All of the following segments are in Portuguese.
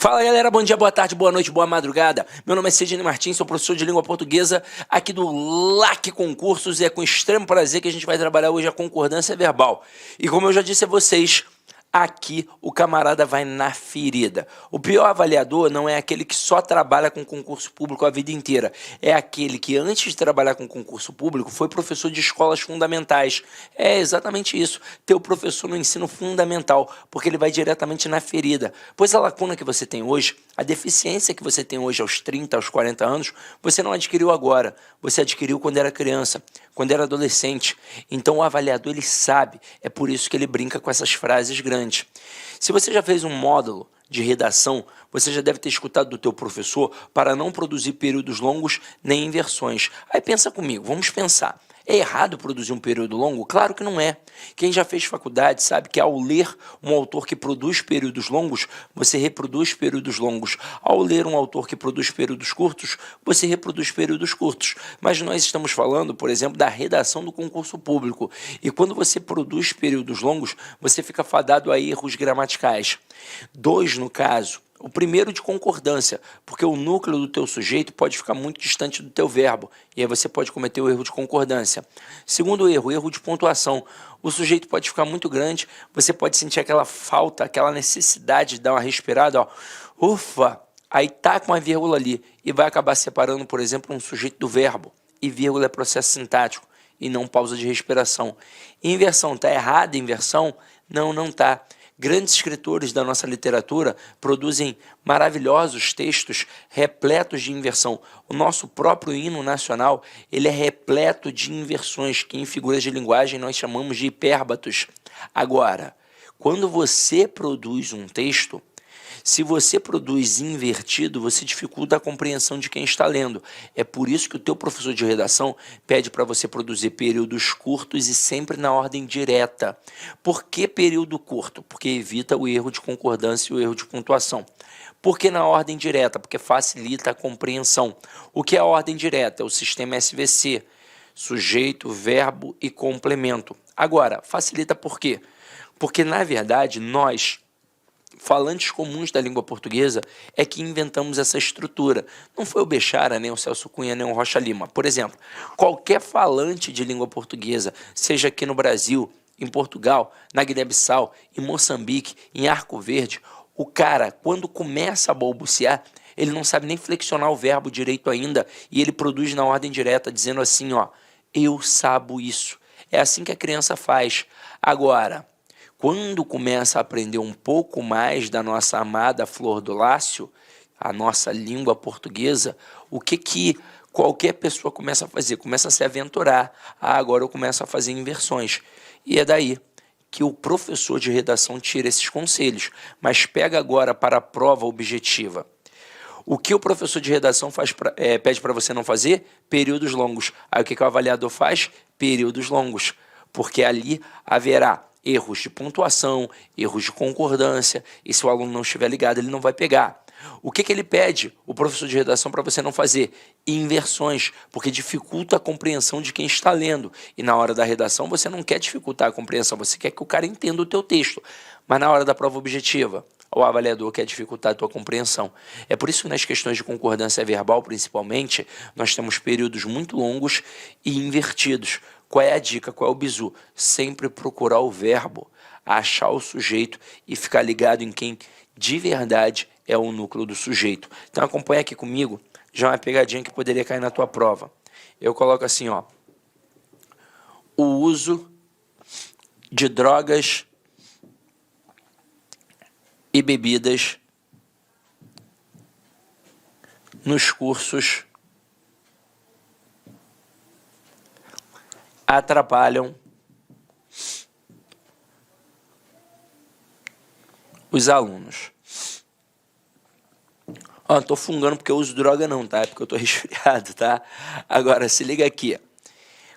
Fala galera, bom dia, boa tarde, boa noite, boa madrugada. Meu nome é Sidney Martins, sou professor de língua portuguesa aqui do LAC Concursos e é com extremo prazer que a gente vai trabalhar hoje a concordância verbal. E como eu já disse a vocês, aqui o camarada vai na ferida. O pior avaliador não é aquele que só trabalha com concurso público a vida inteira. É aquele que antes de trabalhar com concurso público foi professor de escolas fundamentais. É exatamente isso, ter o professor no ensino fundamental, porque ele vai diretamente na ferida. Pois a lacuna que você tem hoje, a deficiência que você tem hoje aos 30, aos 40 anos, você não adquiriu agora, você adquiriu quando era criança, quando era adolescente. Então o avaliador ele sabe, é por isso que ele brinca com essas frases grandes. Se você já fez um módulo de redação, você já deve ter escutado do teu professor para não produzir períodos longos nem inversões. Aí pensa comigo, vamos pensar. É errado produzir um período longo? Claro que não é. Quem já fez faculdade sabe que ao ler um autor que produz períodos longos, você reproduz períodos longos. Ao ler um autor que produz períodos curtos, você reproduz períodos curtos. Mas nós estamos falando, por exemplo, da redação do concurso público. E quando você produz períodos longos, você fica fadado a erros gramaticais. Dois, no caso. O primeiro de concordância, porque o núcleo do teu sujeito pode ficar muito distante do teu verbo, e aí você pode cometer o erro de concordância. Segundo erro, erro de pontuação. O sujeito pode ficar muito grande, você pode sentir aquela falta, aquela necessidade de dar uma respirada, ó. Ufa! Aí tá com uma vírgula ali, e vai acabar separando, por exemplo, um sujeito do verbo, e vírgula é processo sintático, e não pausa de respiração. Inversão, tá errada a inversão? Não, não tá. Grandes escritores da nossa literatura produzem maravilhosos textos repletos de inversão. O nosso próprio hino nacional, ele é repleto de inversões, que em figuras de linguagem nós chamamos de hipérbatos. Agora, quando você produz um texto, se você produz invertido, você dificulta a compreensão de quem está lendo. É por isso que o teu professor de redação pede para você produzir períodos curtos e sempre na ordem direta. Por que período curto? Porque evita o erro de concordância e o erro de pontuação. Por que na ordem direta? Porque facilita a compreensão. O que é a ordem direta? É o sistema SVC, sujeito, verbo e complemento. Agora, facilita por quê? Porque, na verdade, nós, falantes comuns da língua portuguesa, é que inventamos essa estrutura. Não foi o Bechara, nem o Celso Cunha, nem o Rocha Lima. Por exemplo, qualquer falante de língua portuguesa, seja aqui no Brasil, em Portugal, na Guiné-Bissau, em Moçambique, em Arco Verde, o cara, quando começa a balbuciar, ele não sabe nem flexionar o verbo direito ainda, e ele produz na ordem direta, dizendo assim, ó, eu sabo isso. É assim que a criança faz. Agora, quando começa a aprender um pouco mais da nossa amada Flor do Lácio, a nossa língua portuguesa, o que qualquer pessoa começa a fazer? Começa a se aventurar. Ah, agora eu começo a fazer inversões. E é daí que o professor de redação tira esses conselhos, mas pega agora para a prova objetiva. O que o professor de redação pede para você não fazer? Períodos longos. Aí o que o avaliador faz? Períodos longos, porque ali haverá erros de pontuação, erros de concordância, e se o aluno não estiver ligado, ele não vai pegar. O que ele pede, o professor de redação, para você não fazer? Inversões, porque dificulta a compreensão de quem está lendo. E na hora da redação, você não quer dificultar a compreensão, você quer que o cara entenda o teu texto. Mas na hora da prova objetiva, o avaliador quer dificultar a tua compreensão. É por isso que nas questões de concordância verbal, principalmente, nós temos períodos muito longos e invertidos. Qual é a dica? Qual é o bizu? Sempre procurar o verbo, achar o sujeito e ficar ligado em quem de verdade é o núcleo do sujeito. Então acompanha aqui comigo, já uma pegadinha que poderia cair na tua prova. Eu coloco assim, ó, o uso de drogas e bebidas nos cursos atrapalham os alunos. Ó, não tô fungando porque eu uso droga não, tá? É porque eu tô resfriado, tá? Agora, se liga aqui.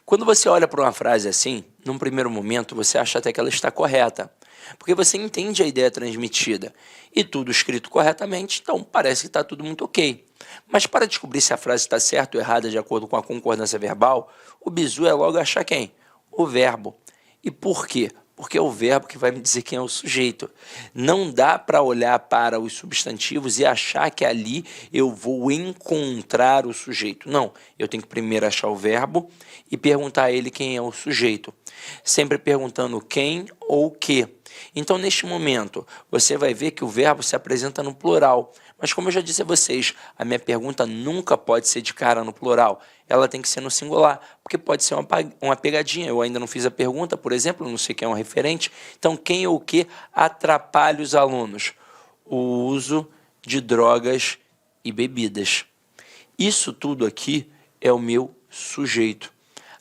Quando você olha para uma frase assim, num primeiro momento, você acha até que ela está correta, porque você entende a ideia transmitida e tudo escrito corretamente, então parece que está tudo muito ok. Mas para descobrir se a frase está certa ou errada de acordo com a concordância verbal, o bizu é logo achar quem? O verbo. E por quê? porque é o verbo que vai me dizer quem é o sujeito. Não dá para olhar para os substantivos e achar que ali eu vou encontrar o sujeito. Não, eu tenho que primeiro achar o verbo e perguntar a ele quem é o sujeito. Sempre perguntando quem ou o que. Então, neste momento, você vai ver que o verbo se apresenta no plural. Mas, como eu já disse a vocês, a minha pergunta nunca pode ser de cara no plural. Ela tem que ser no singular, porque pode ser uma pegadinha. Eu ainda não fiz a pergunta, por exemplo, não sei quem é um referente. Então, quem ou o que atrapalha os alunos? O uso de drogas e bebidas. Isso tudo aqui é o meu sujeito.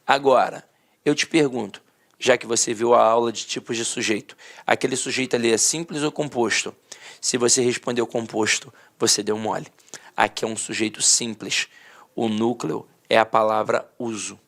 Agora, eu te pergunto, já que você viu a aula de tipos de sujeito, aquele sujeito ali é simples ou composto? Se você respondeu composto, você deu mole. Aqui é um sujeito simples. O núcleo é a palavra uso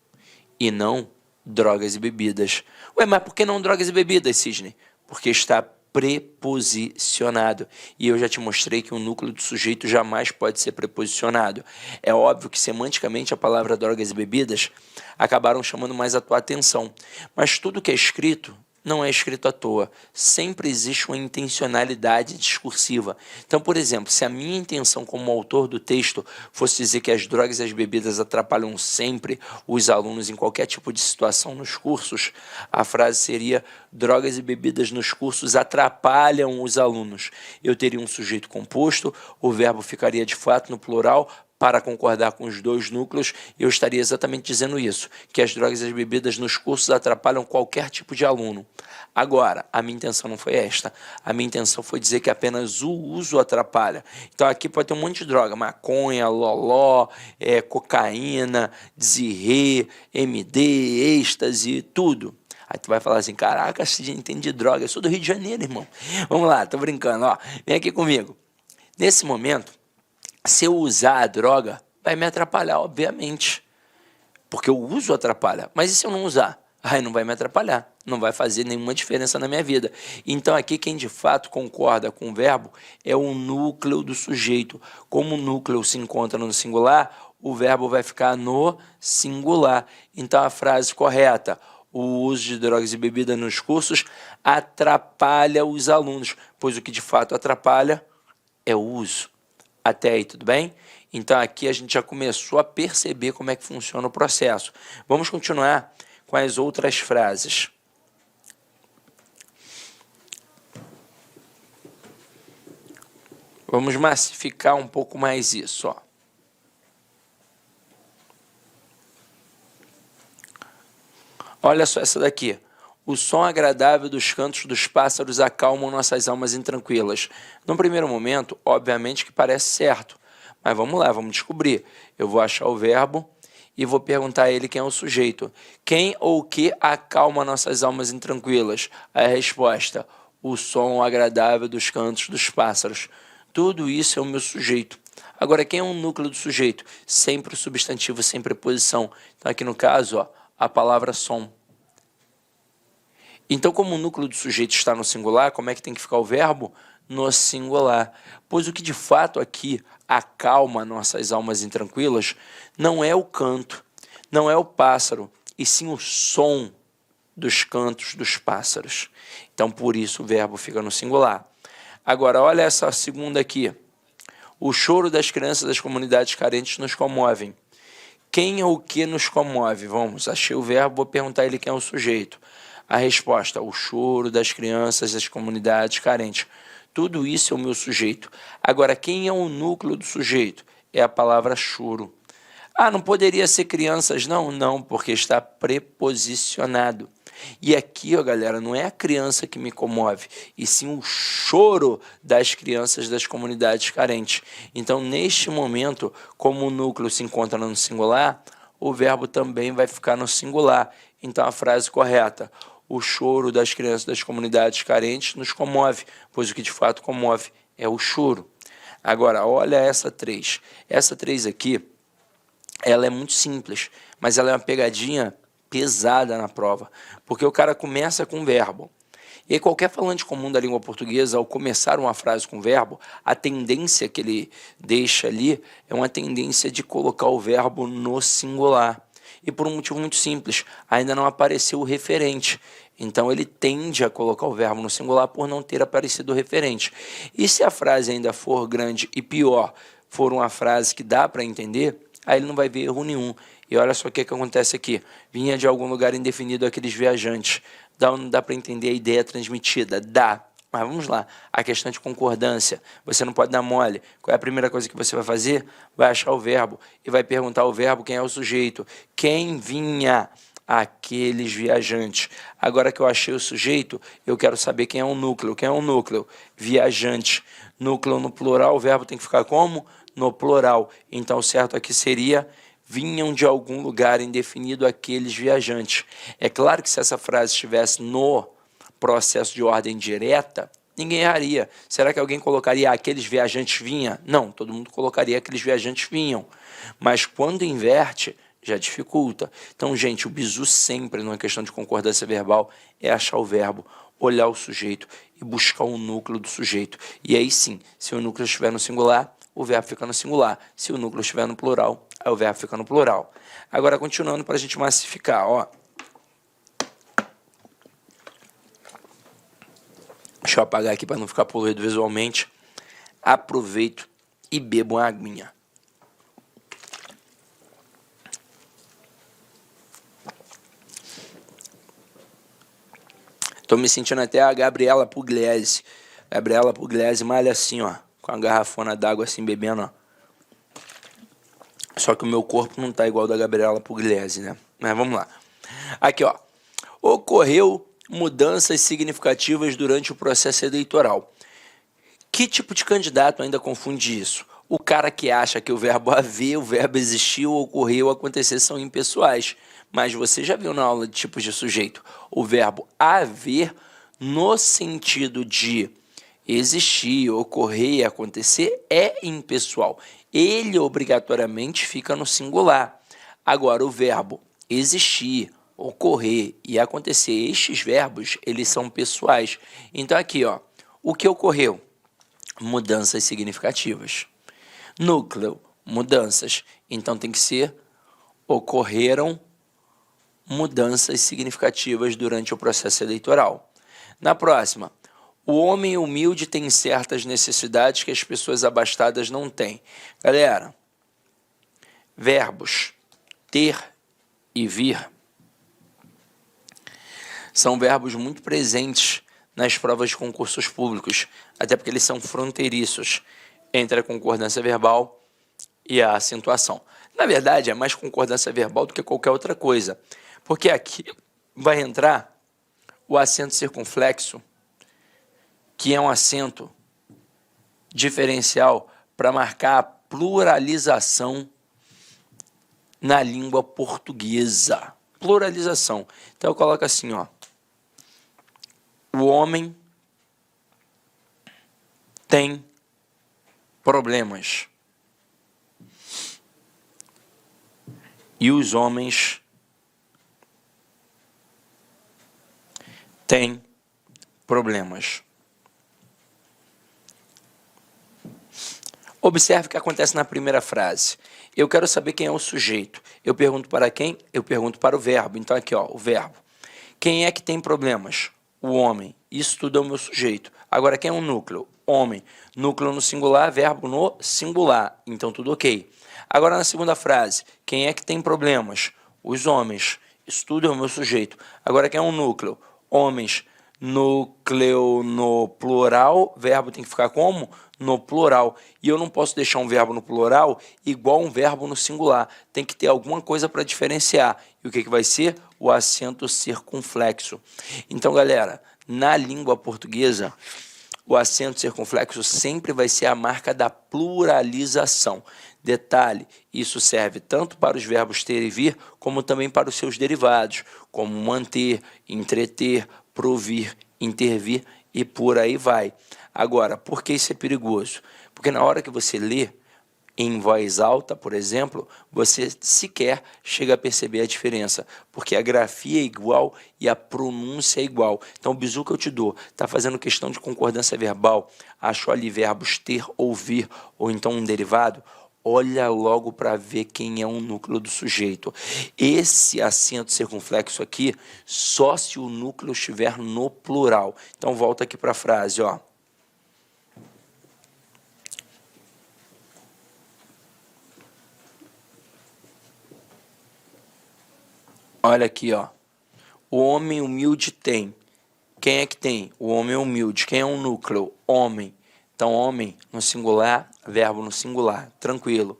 e não drogas e bebidas. Ué, mas por que não drogas e bebidas, Sidney? Porque está preposicionado. E eu já te mostrei que o núcleo do sujeito jamais pode ser preposicionado. É óbvio que semanticamente a palavra drogas e bebidas acabaram chamando mais a tua atenção. Mas tudo que é escrito não é escrito à toa. Sempre existe uma intencionalidade discursiva. Então, por exemplo, se a minha intenção como autor do texto fosse dizer que as drogas e as bebidas atrapalham sempre os alunos em qualquer tipo de situação nos cursos, a frase seria: drogas e bebidas nos cursos atrapalham os alunos. Eu teria um sujeito composto, o verbo ficaria de fato no plural. Para concordar com os dois núcleos, eu estaria exatamente dizendo isso, que as drogas e as bebidas nos cursos atrapalham qualquer tipo de aluno. Agora, a minha intenção não foi esta. A minha intenção foi dizer que apenas o uso atrapalha. Então aqui pode ter um monte de droga, maconha, loló, cocaína, zirê, MD, êxtase, tudo. Aí tu vai falar assim: caraca, você entende de droga, eu sou do Rio de Janeiro, irmão. Vamos lá, tô brincando, ó. Vem aqui comigo. Nesse momento, se eu usar a droga, vai me atrapalhar, obviamente. Porque o uso atrapalha. Mas e se eu não usar? Aí não vai me atrapalhar. Não vai fazer nenhuma diferença na minha vida. Então aqui quem de fato concorda com o verbo é o núcleo do sujeito. Como o núcleo se encontra no singular, o verbo vai ficar no singular. Então a frase correta: o uso de drogas e bebidas nos cursos atrapalha os alunos. Pois o que de fato atrapalha é o uso. Até aí, tudo bem? Então, aqui a gente já começou a perceber como é que funciona o processo. Vamos continuar com as outras frases. Vamos massificar um pouco mais isso, ó. Olha só essa daqui. O som agradável dos cantos dos pássaros acalmam nossas almas intranquilas. No primeiro momento, obviamente que parece certo. Mas vamos lá, vamos descobrir. Eu vou achar o verbo e vou perguntar a ele quem é o sujeito. Quem ou o que acalma nossas almas intranquilas? A resposta: o som agradável dos cantos dos pássaros. Tudo isso é o meu sujeito. Agora, quem é o núcleo do sujeito? Sempre o substantivo, sem preposição. Então, aqui no caso, ó, a palavra som. Então, como o núcleo do sujeito está no singular, como é que tem que ficar o verbo? No singular. Pois o que de fato aqui acalma nossas almas intranquilas não é o canto, não é o pássaro, e sim o som dos cantos dos pássaros. Então, por isso o verbo fica no singular. Agora, olha essa segunda aqui. O choro das crianças das comunidades carentes nos comovem. Quem ou o que nos comove? Vamos, achei o verbo, vou perguntar a ele quem é o sujeito. A resposta: o choro das crianças das comunidades carentes. Tudo isso é o meu sujeito. Agora, quem é o núcleo do sujeito? É a palavra choro. Ah, não poderia ser crianças? Não, não, porque está preposicionado. E aqui, ó, galera, não é a criança que me comove, e sim o choro das crianças das comunidades carentes. Então, neste momento, como o núcleo se encontra no singular, o verbo também vai ficar no singular. Então, a frase correta: o choro das crianças das comunidades carentes nos comove, pois o que de fato comove é o choro. Agora, olha essa 3. Essa 3 aqui, ela é muito simples, mas ela é uma pegadinha pesada na prova, porque o cara começa com verbo. E aí, qualquer falante comum da língua portuguesa, ao começar uma frase com verbo, a tendência que ele deixa ali é uma tendência de colocar o verbo no singular. E por um motivo muito simples, ainda não apareceu o referente. Então ele tende a colocar o verbo no singular por não ter aparecido o referente. E se a frase ainda for grande e pior, for uma frase que dá para entender, aí ele não vai ver erro nenhum. E olha só o que acontece aqui. Vinha de algum lugar indefinido aqueles viajantes. Dá ou não dá para entender a ideia transmitida? Dá. Mas vamos lá, a questão de concordância, você não pode dar mole. Qual é a primeira coisa que você vai fazer? Vai achar o verbo e vai perguntar ao verbo quem é o sujeito. Quem vinha? Aqueles viajantes. Agora que eu achei o sujeito, eu quero saber quem é o núcleo. Quem é o núcleo? Viajante. Núcleo no plural, o verbo tem que ficar como? No plural. Então o certo aqui seria: vinham de algum lugar indefinido aqueles viajantes. É claro que se essa frase estivesse no processo de ordem direta, ninguém erraria. Será que alguém colocaria aqueles viajantes vinham? Não, todo mundo colocaria aqueles viajantes vinham. Mas quando inverte, já dificulta. Então, gente, o bizu sempre, numa questão de concordância verbal, é achar o verbo, olhar o sujeito e buscar o núcleo do sujeito. E aí sim, se o núcleo estiver no singular, o verbo fica no singular. Se o núcleo estiver no plural, aí o verbo fica no plural. Agora, continuando para a gente massificar, ó. Deixa eu apagar aqui para não ficar poluído visualmente. Aproveito e bebo uma aguinha. Estou me sentindo até a Gabriela Pugliese. Gabriela Pugliese malha assim, ó, com a garrafona d'água assim, bebendo, ó. Só que o meu corpo não tá igual ao da Gabriela Pugliese, né? Mas vamos lá. Aqui, ó. Ocorreu mudanças significativas durante o processo eleitoral. Que tipo de candidato ainda confunde isso? O cara que acha que o verbo haver, o verbo existir, ocorrer ou acontecer são impessoais. Mas você já viu na aula de tipos de sujeito o verbo haver no sentido de existir, ocorrer e acontecer é impessoal. Ele obrigatoriamente fica no singular. Agora, o verbo existir, ocorrer e acontecer, estes verbos, eles são pessoais. Então aqui, ó, o que ocorreu? Mudanças significativas. Núcleo, mudanças. Então tem que ser ocorreram mudanças significativas durante o processo eleitoral. Na próxima, o homem humilde tem certas necessidades que as pessoas abastadas não têm. Galera, verbos ter e vir são verbos muito presentes nas provas de concursos públicos, até porque eles são fronteiriços entre a concordância verbal e a acentuação. Na verdade, é mais concordância verbal do que qualquer outra coisa, porque aqui vai entrar o acento circunflexo, que é um acento diferencial para marcar a pluralização na língua portuguesa. Pluralização. Então eu coloco assim, ó. O homem tem problemas. E os homens têm problemas. Observe o que acontece na primeira frase. Eu quero saber quem é o sujeito. Eu pergunto para quem? Eu pergunto para o verbo. Então aqui, ó, o verbo. Quem é que tem problemas? O homem. Isso tudo é o meu sujeito. Agora, quem é o núcleo? Homem. Núcleo no singular, verbo no singular. Então, tudo ok. Agora, na segunda frase, quem é que tem problemas? Os homens. Isso tudo é o meu sujeito. Agora, quem é o núcleo? Homens. Núcleo no plural, verbo tem que ficar como? No plural. E eu não posso deixar um verbo no plural igual um verbo no singular. Tem que ter alguma coisa para diferenciar. E o que vai ser? O acento circunflexo. Então, galera, na língua portuguesa, o acento circunflexo sempre vai ser a marca da pluralização. Detalhe, isso serve tanto para os verbos ter e vir, como também para os seus derivados, como manter, entreter, provir, intervir e por aí vai. Agora, por que isso é perigoso? Porque na hora que você lê em voz alta, por exemplo, você sequer chega a perceber a diferença, porque a grafia é igual e a pronúncia é igual. Então, o bizu que eu te dou, está fazendo questão de concordância verbal, achou ali verbos ter ou vir, ou então um derivado, olha logo para ver quem é o núcleo do sujeito. Esse acento circunflexo aqui, só se o núcleo estiver no plural. Então, volta aqui para a frase, ó. Olha aqui, ó. O homem humilde tem. Quem é que tem? O homem humilde. Quem é o núcleo? Homem. Então, homem no singular, verbo no singular. Tranquilo.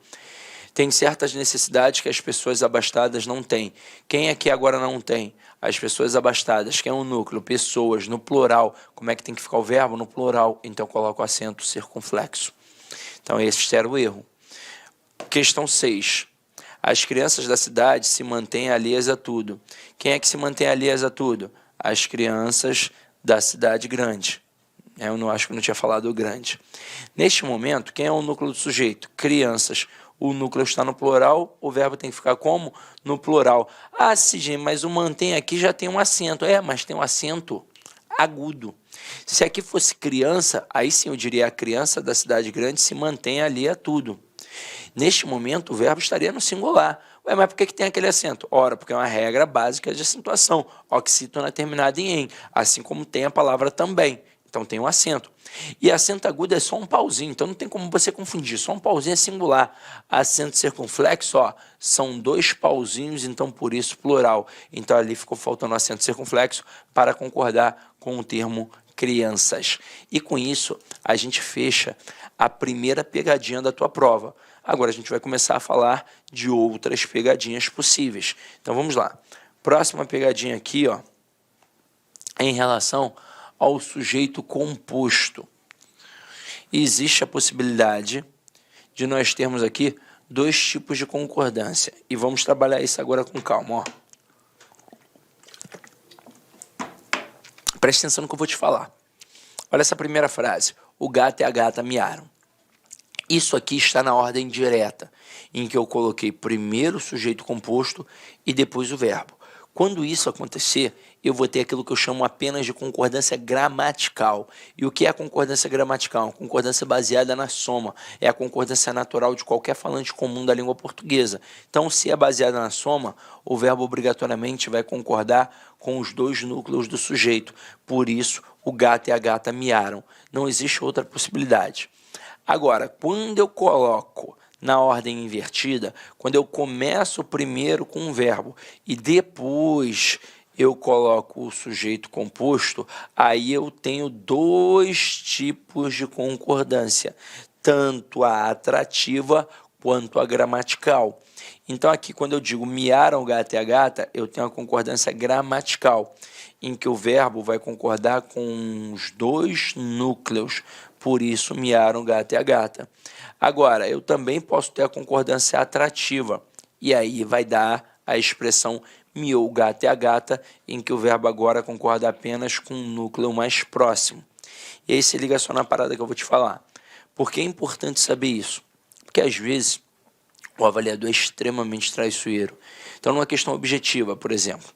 Tem certas necessidades que as pessoas abastadas não têm. Quem aqui agora não tem? As pessoas abastadas. Quem é o núcleo? Pessoas. No plural. Como é que tem que ficar o verbo? No plural. Então, coloca o acento circunflexo. Então, esse era o erro. Questão 6. As crianças da cidade se mantêm alheias a tudo. Quem é que se mantém alheias a tudo? As crianças da cidade grande. Eu não acho que não tinha falado o grande. Neste momento, quem é o núcleo do sujeito? Crianças. O núcleo está no plural, o verbo tem que ficar como? No plural. Ah, Sidney, mas o mantém aqui já tem um acento. Mas tem um acento agudo. Se aqui fosse criança, aí sim eu diria a criança da cidade grande se mantém ali a tudo. Neste momento, o verbo estaria no singular. Mas por que tem aquele acento? Ora, porque é uma regra básica de acentuação. Oxítona terminada em "em", assim como tem a palavra também. Então, tem um acento. E acento agudo é só um pauzinho, então não tem como você confundir. Só um pauzinho é singular. Acento circunflexo, ó, são 2 pauzinhos, então por isso plural. Então, ali ficou faltando acento circunflexo para concordar com o termo crianças. E com isso, a gente fecha a primeira pegadinha da tua prova. Agora a gente vai começar a falar de outras pegadinhas possíveis. Então vamos lá. Próxima pegadinha aqui, ó, é em relação ao sujeito composto. Existe a possibilidade de nós termos aqui 2 tipos de concordância. E vamos trabalhar isso agora com calma, ó. Presta atenção no que eu vou te falar. Olha essa primeira frase. O gato e a gata miaram. Isso aqui está na ordem direta, em que eu coloquei primeiro o sujeito composto e depois o verbo. Quando isso acontecer, eu vou ter aquilo que eu chamo apenas de concordância gramatical. E o que é a concordância gramatical? Uma concordância baseada na soma. É a concordância natural de qualquer falante comum da língua portuguesa. Então, se é baseada na soma, o verbo obrigatoriamente vai concordar com os 2 núcleos do sujeito. Por isso, o gato e a gata miaram. Não existe outra possibilidade. Agora, quando eu coloco na ordem invertida, quando eu começo primeiro com um verbo e depois eu coloco o sujeito composto, aí eu tenho 2 tipos de concordância, tanto a atrativa quanto a gramatical. Então aqui quando eu digo miaram o gato e a gata, eu tenho a concordância gramatical, em que o verbo vai concordar com os 2 núcleos, por isso miaram o gato e a gata. Agora, eu também posso ter a concordância atrativa, e aí vai dar a expressão miou o gato e a gata, em que o verbo agora concorda apenas com o núcleo mais próximo. E aí se liga só na parada que eu vou te falar. Por que é importante saber isso? Porque às vezes o avaliador é extremamente traiçoeiro. Então, numa questão objetiva, por exemplo,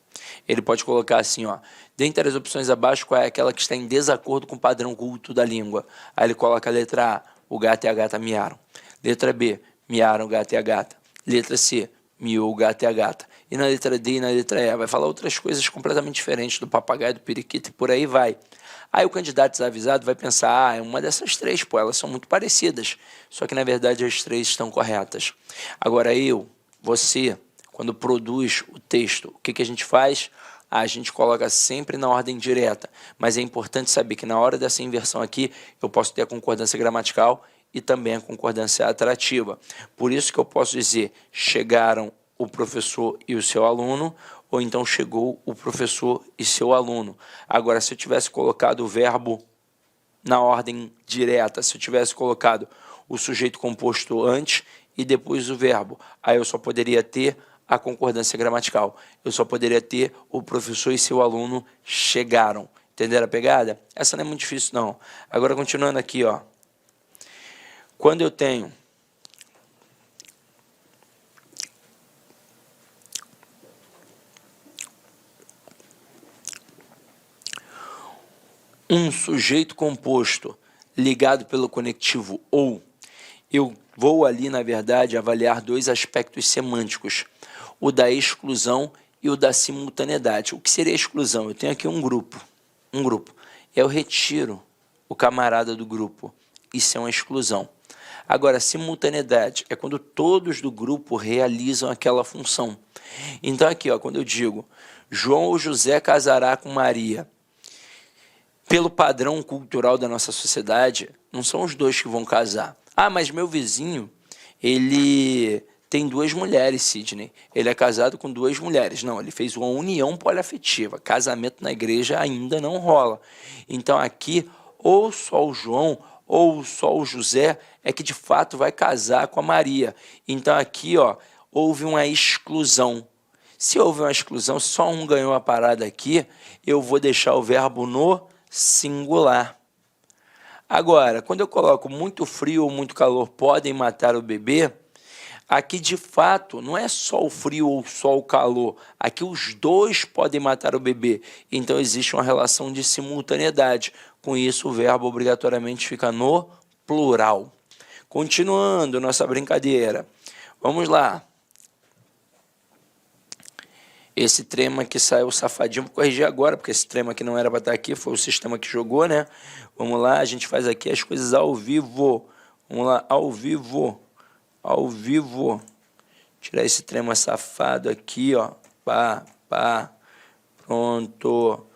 ele pode colocar assim, ó, dentre as opções abaixo, qual é aquela que está em desacordo com o padrão culto da língua? Aí ele coloca a letra A, o gato e a gata miaram. Letra B, miaram o gato e a gata. Letra C, miou o gato e a gata. E na letra D e na letra E, vai falar outras coisas completamente diferentes do papagaio, do periquito e por aí vai. Aí o candidato desavisado vai pensar, é uma dessas 3, pô, elas são muito parecidas. Só que na verdade as 3 estão corretas. Agora você, quando produz o texto, o que a gente faz? A gente coloca sempre na ordem direta, mas é importante saber que na hora dessa inversão aqui, eu posso ter a concordância gramatical e também a concordância atrativa. Por isso que eu posso dizer, chegaram o professor e o seu aluno, ou então chegou o professor e seu aluno. Agora, se eu tivesse colocado o verbo na ordem direta, se eu tivesse colocado o sujeito composto antes e depois o verbo, aí eu só poderia ter a concordância gramatical. Eu só poderia ter o professor e seu aluno chegaram. Entenderam a pegada? Essa não é muito difícil, não. Agora, continuando aqui, ó. Quando eu tenho um sujeito composto ligado pelo conectivo ou, eu vou ali, na verdade, avaliar dois aspectos semânticos, o da exclusão e o da simultaneidade. O que seria exclusão? Eu tenho aqui um grupo. Eu retiro o camarada do grupo. Isso é uma exclusão. Agora, simultaneidade é quando todos do grupo realizam aquela função. Então, aqui, ó, quando eu digo João ou José casará com Maria, pelo padrão cultural da nossa sociedade, não são os dois que vão casar. Ah, mas meu vizinho, ele tem duas mulheres, Sidney. Ele é casado com duas mulheres. Não, ele fez uma união poliafetiva. Casamento na igreja ainda não rola. Então, aqui, ou só o João ou só o José é que de fato vai casar com a Maria. Então, aqui, ó, houve uma exclusão. Se houve uma exclusão, só um ganhou a parada aqui, eu vou deixar o verbo no singular. Agora, quando eu coloco muito frio ou muito calor podem matar o bebê, aqui de fato não é só o frio ou só o calor, aqui os dois podem matar o bebê. Então existe uma relação de simultaneidade. Com isso o verbo obrigatoriamente fica no plural. Continuando nossa brincadeira, vamos lá. Esse trema aqui saiu safadinho, vou corrigir agora, porque esse trema aqui não era para estar aqui, foi o sistema que jogou, né? Vamos lá, a gente faz aqui as coisas ao vivo. Vamos lá, ao vivo. Tirar esse trema safado aqui, ó. Pá. Pronto.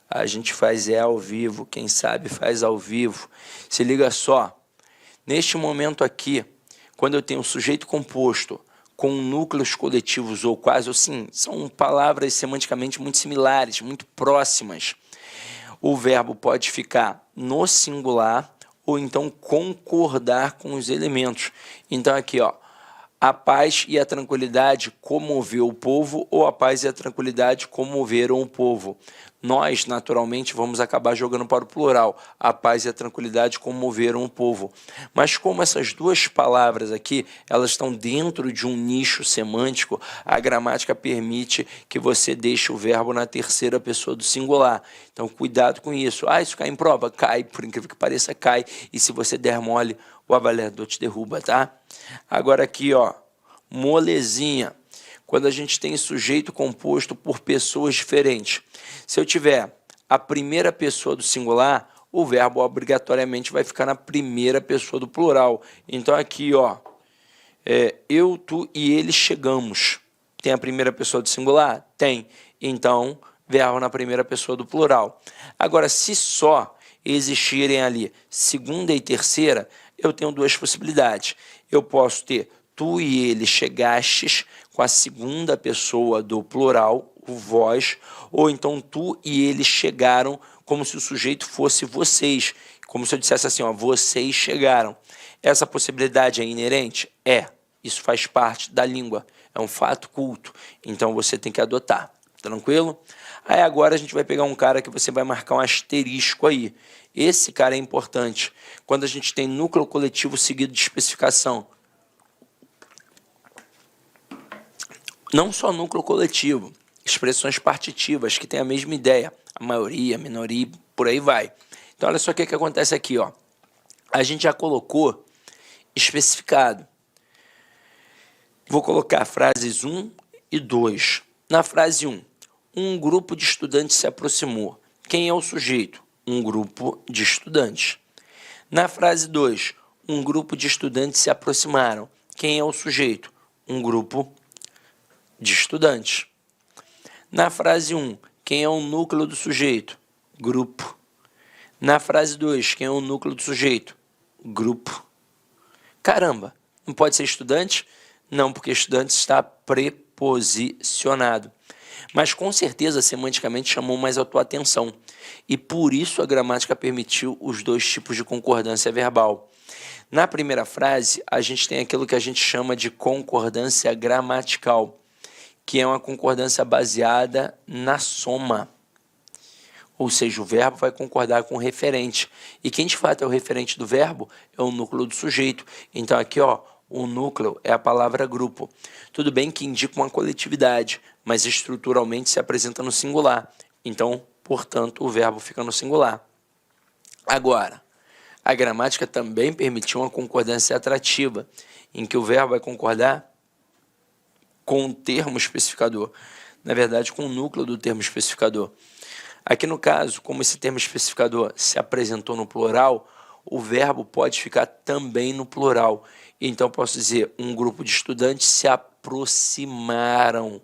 A gente faz ao vivo, quem sabe faz ao vivo. Se liga só. Neste momento aqui, quando eu tenho um sujeito composto com núcleos coletivos ou quase assim, são palavras semanticamente muito similares, muito próximas. O verbo pode ficar no singular ou então concordar com os elementos. Então aqui, ó, a paz e a tranquilidade comoveu o povo ou a paz e a tranquilidade comoveram o povo. Nós, naturalmente, vamos acabar jogando para o plural. A paz e a tranquilidade comoveram o povo. Mas como essas duas palavras aqui, elas estão dentro de um nicho semântico, a gramática permite que você deixe o verbo na terceira pessoa do singular. Então, cuidado com isso. Ah, isso cai em prova? Cai, por incrível que pareça, cai. E se você der mole, o avaliador te derruba, tá? Agora aqui, ó, molezinha. Quando a gente tem sujeito composto por pessoas diferentes. Se eu tiver a primeira pessoa do singular, o verbo obrigatoriamente vai ficar na primeira pessoa do plural. Então aqui, ó, eu, tu e ele chegamos. Tem a primeira pessoa do singular? Tem. Então, verbo na primeira pessoa do plural. Agora, se só existirem ali segunda e terceira, eu tenho duas possibilidades. Eu posso ter tu e ele chegastes com a segunda pessoa do plural, o vós, ou então tu e eles chegaram como se o sujeito fosse vocês, como se eu dissesse assim, ó, vocês chegaram. Essa possibilidade é inerente? É. Isso faz parte da língua, é um fato culto, então você tem que adotar, tranquilo? Aí agora a gente vai pegar um cara que você vai marcar um asterisco aí. Esse cara é importante, quando a gente tem núcleo coletivo seguido de especificação. Não só núcleo coletivo, expressões partitivas que têm a mesma ideia, a maioria, a minoria, por aí vai. Então, olha só o que acontece aqui, ó. A gente já colocou especificado. Vou colocar frases 1 e 2. Na frase 1, um grupo de estudantes se aproximou. Quem é o sujeito? Um grupo de estudantes. Na frase 2, um grupo de estudantes se aproximaram. Quem é o sujeito? Um grupo de estudantes. Na frase 1, quem é o núcleo do sujeito? Grupo. Na frase 2, quem é o núcleo do sujeito? Grupo. Caramba, não pode ser estudante? Não, porque estudante está preposicionado. Mas com certeza, semanticamente, chamou mais a tua atenção. E por isso a gramática permitiu os dois tipos de concordância verbal. Na primeira frase, a gente tem aquilo que a gente chama de concordância gramatical, que é uma concordância baseada na soma. Ou seja, o verbo vai concordar com o referente. E quem de fato é o referente do verbo é o núcleo do sujeito. Então aqui, ó, o núcleo é a palavra grupo. Tudo bem que indica uma coletividade, mas estruturalmente se apresenta no singular. Então, portanto, o verbo fica no singular. Agora, A gramática também permitiu uma concordância atrativa, em que o verbo vai concordar com o termo especificador, na verdade, com o núcleo do termo especificador. Aqui no caso, como esse termo especificador se apresentou no plural, o verbo pode ficar também no plural. Então, posso dizer, um grupo de estudantes se aproximaram.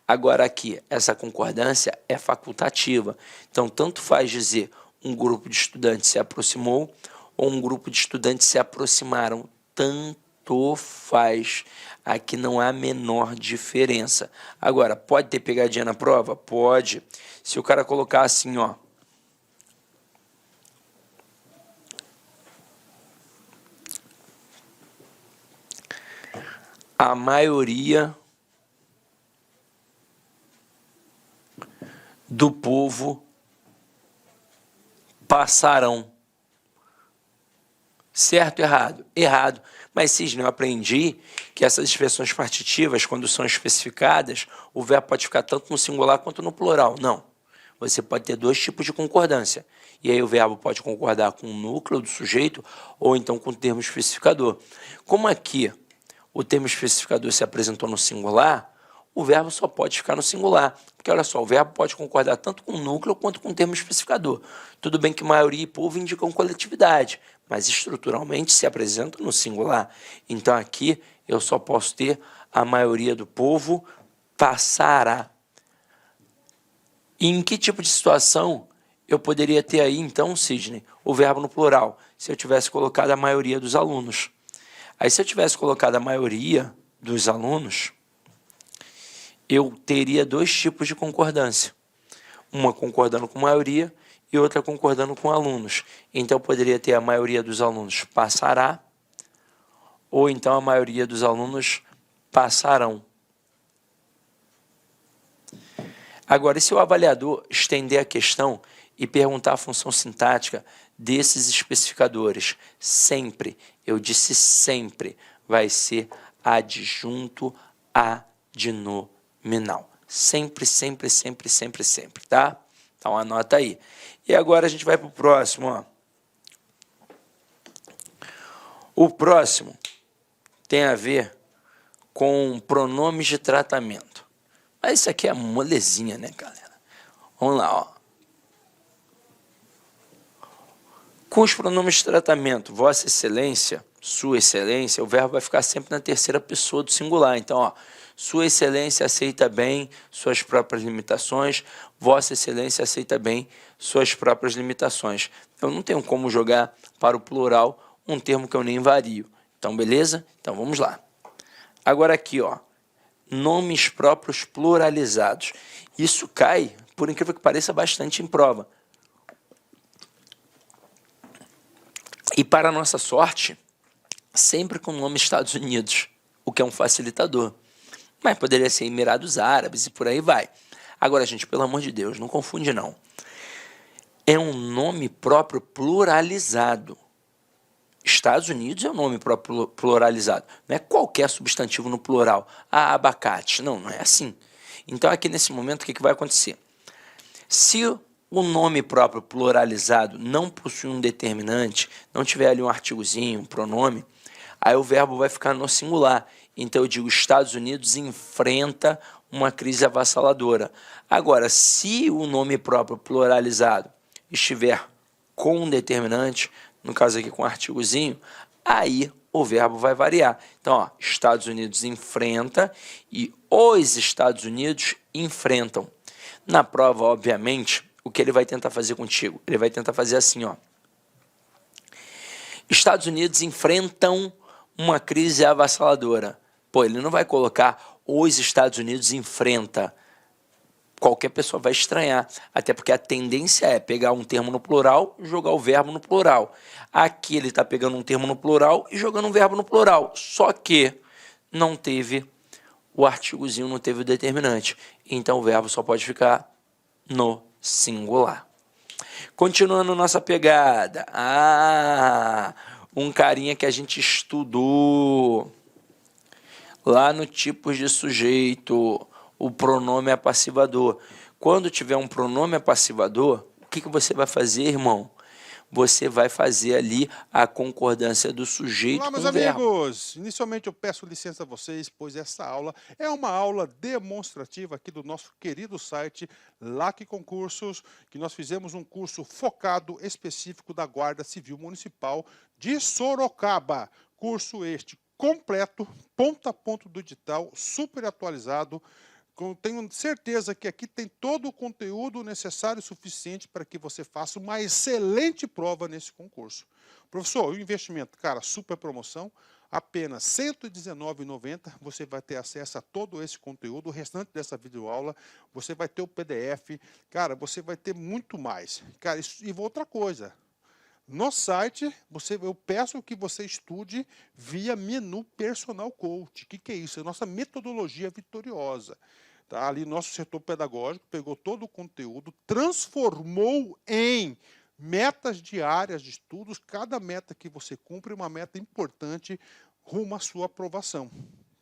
Agora aqui, essa concordância é facultativa. Então, tanto faz dizer um grupo de estudantes se aproximou ou um grupo de estudantes se aproximaram. Tanto faz. Aqui não há a menor diferença. Agora, pode ter pegadinha na prova? Pode. Se o cara colocar assim, ó. A maioria do povo passarão. Certo ou errado? Errado. Mas, Cisne, eu aprendi que essas expressões partitivas, quando são especificadas, o verbo pode ficar tanto no singular quanto no plural. Não. Você pode ter dois tipos de concordância. E aí o verbo pode concordar com o núcleo do sujeito ou então com o termo especificador. Como aqui o termo especificador se apresentou no singular, o verbo só pode ficar no singular. Porque, olha só, o verbo pode concordar tanto com o núcleo quanto com o termo especificador. Tudo bem que maioria e povo indicam coletividade, mas estruturalmente se apresenta no singular. Então, aqui eu só posso ter a maioria do povo passará. E em que tipo de situação eu poderia ter aí, então, Cisne, o verbo no plural? Se eu tivesse colocado a maioria dos alunos. Aí, se eu tivesse colocado a maioria dos alunos, eu teria dois tipos de concordância. Uma concordando com maioria e outra concordando com alunos. Então, eu poderia ter a maioria dos alunos passará, ou então a maioria dos alunos passarão. Agora, e se o avaliador estender a questão e perguntar a função sintática desses especificadores? Sempre, eu disse sempre, vai ser adjunto adnominal. Sempre, sempre, sempre, sempre, sempre, tá? Então, anota aí. E agora a gente vai para o próximo, ó. O próximo tem a ver com pronomes de tratamento. Mas isso aqui é molezinha, né, galera? Vamos lá, ó. Com os pronomes de tratamento, Vossa Excelência, Sua Excelência, o verbo vai ficar sempre na terceira pessoa do singular. Então, ó, Sua Excelência aceita bem suas próprias limitações, Vossa Excelência aceita bem suas próprias limitações. Eu não tenho como jogar para o plural um termo que eu nem vario. Então, beleza? Então, vamos lá. Agora aqui, ó, nomes próprios pluralizados. Isso cai, por incrível que pareça, bastante em prova. E para a nossa sorte, sempre com o nome Estados Unidos, o que é um facilitador. Mas poderia ser Emirados Árabes e por aí vai. Agora, gente, pelo amor de Deus, não confunde não. É um nome próprio pluralizado. Estados Unidos é um nome próprio pluralizado. Não é qualquer substantivo no plural. Ah, abacate. Não, não é assim. Então, aqui nesse momento, o que vai acontecer? Se o nome próprio pluralizado não possui um determinante, não tiver ali um artigozinho, um pronome, aí o verbo vai ficar no singular. Então, eu digo, Estados Unidos enfrenta uma crise avassaladora. Agora, se o nome próprio pluralizado estiver com um determinante, no caso aqui com um artigozinho, aí o verbo vai variar. Então, ó, Estados Unidos enfrenta e os Estados Unidos enfrentam. Na prova, obviamente, o que ele vai tentar fazer contigo? Ele vai tentar fazer assim, ó. Estados Unidos enfrentam uma crise avassaladora. Pô, ele não vai colocar os Estados Unidos enfrenta. Qualquer pessoa vai estranhar, até porque a tendência é pegar um termo no plural e jogar o verbo no plural. Aqui ele está pegando um termo no plural e jogando um verbo no plural, só que não teve o artigozinho, não teve o determinante. Então o verbo só pode ficar no singular. Continuando nossa pegada. Um carinha que a gente estudou lá no tipos de sujeito, o pronome apassivador. Quando tiver um pronome apassivador, o que você vai fazer, irmão? você vai fazer ali a concordância do sujeito Olá, com meus o verbo. amigos! Inicialmente eu peço licença a vocês, pois essa aula é uma aula demonstrativa aqui do nosso querido site LAC Concursos, que nós fizemos um curso focado específico da Guarda Civil Municipal de Sorocaba. Curso este completo, ponto a ponto do edital, super atualizado. Tenho certeza que aqui tem todo o conteúdo necessário e suficiente para que você faça uma excelente prova nesse concurso. Professor, o investimento, cara, super promoção, apenas R$ 119,90, você vai ter acesso a todo esse conteúdo, o restante dessa videoaula, você vai ter o PDF, cara, você vai ter muito mais. Cara, e outra coisa, no site, eu peço que você estude via menu Personal Coach. O que é isso? É a nossa metodologia vitoriosa. Tá? Ali, nosso setor pedagógico pegou todo o conteúdo, transformou em metas diárias de estudos. Cada meta que você cumpre é uma meta importante rumo à sua aprovação.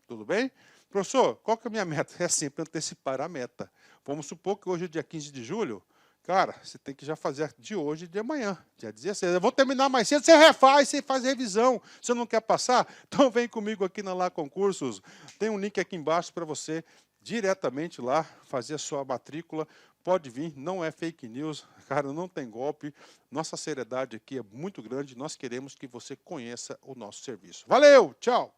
Tudo bem? Professor, qual que é a minha meta? É sempre antecipar a meta. Vamos supor que hoje é dia 15 de julho. Cara, você tem que já fazer de hoje e de amanhã, dia 16. Eu vou terminar mais cedo, você refaz, você faz revisão. Você não quer passar? Então vem comigo aqui na Lá Concursos. Tem um link aqui embaixo para você diretamente lá fazer a sua matrícula. Pode vir, não é fake news, cara, não tem golpe. Nossa seriedade aqui é muito grande. Nós queremos que você conheça o nosso serviço. Valeu, tchau!